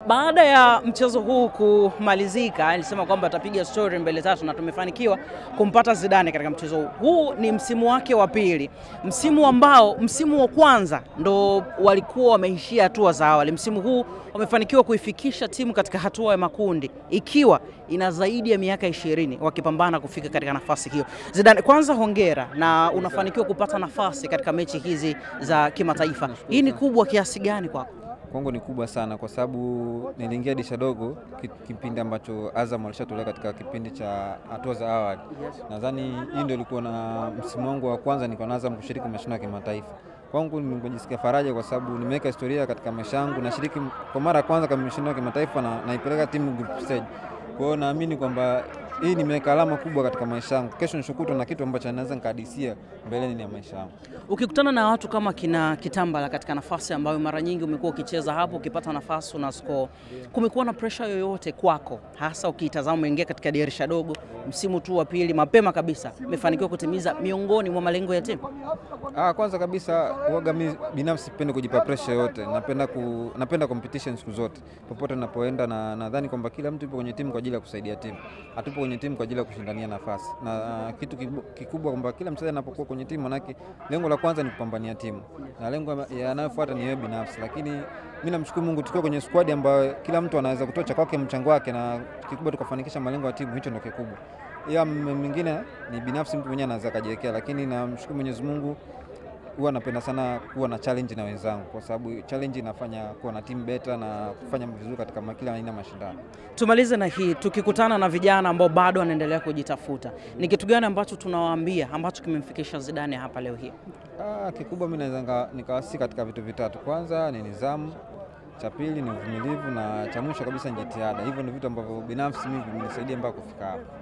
Baada ya mchezo huu kumalizika, alisema kwamba atapiga story mbele tatu na tumefanikiwa kumpata Zidane katika mchezo huu. Huu ni msimu wake wa pili. Msimu wa kwanza ndo walikuwa wameishia hatua za awali. Msimu huu wamefanikiwa kuifikisha timu katika hatua ya makundi ikiwa ina zaidi ya miaka 20 wakipambana kufika katika nafasi hiyo. Zidane, kwanza hongera na unafanikiwa kupata nafasi katika mechi hizi za kimataifa. Hii ni kubwa kiasi gani kwako? Kwangu ni kubwa sana kwa sababu niliingia dirisha dogo kipindi ambacho Azam alishatolewa katika kipindi cha hatua za awali. Nadhani hii ndio ilikuwa na msimu wangu wa kwanza nilikuwa na Azam kushiriki mashindano ya kimataifa. Kwangu nimejisikia faraja kwa sababu nimeweka historia katika maisha yangu, nashiriki kwa mara ya kwanza kama mashindano ya kimataifa na naipeleka timu group stage. Kwa hiyo naamini kwamba hii nimeweka alama kubwa katika maisha yangu. Kesho nishukuru na kitu ambacho naweza nikahadisia mbeleni ya maisha yangu. Ukikutana na watu kama kina Kitambala katika nafasi ambayo mara nyingi umekuwa ukicheza hapo, ukipata nafasi una score, kumekuwa na pressure yoyote kwako, hasa ukitazama umeingia katika dirisha dogo, msimu tu wa pili mapema kabisa umefanikiwa kutimiza miongoni mwa malengo ya timu? Kwanza kabisa huaga mimi binafsi sipendi kujipa pressure yote. Napenda competition siku zote. Popote ninapoenda na nadhani kwamba kila mtu yupo kwenye timu kwa ajili ya kusaidia timu. Hatupo kwenye timu kwa ajili ya kushindania nafasi. Na kitu kikubwa kwamba kila mchezaji anapokuwa kwenye timu manake lengo la kwanza ni kupambania timu. Na lengo yanayofuata ni wewe binafsi. Lakini mimi namshukuru Mungu tukiwa kwenye squad ambayo kila mtu anaweza kutoa cha kwake mchango wake na kikubwa tukafanikisha malengo ya timu, hicho ndio kikubwa. Ya mwingine ni binafsi mtu mwenyewe anaweza kajiwekea, lakini namshukuru Mwenyezi Mungu huwa napenda sana kuwa na challenge na wenzangu kwa sababu challenge inafanya kuwa na team better na kufanya vizuri katika kila aina mashindano. Tumalize na hii, tukikutana na vijana ambao bado wanaendelea kujitafuta, ni kitu gani ambacho tunawaambia ambacho kimemfikisha Zidane hapa leo hii? Kikubwa mimi naweza nikawasi katika vitu vitatu. Kwanza ni nidhamu, cha pili ni uvumilivu na cha mwisho kabisa ni jitihada. Hivyo ni vitu ambavyo binafsi mimi vimenisaidia mpaka kufika hapa.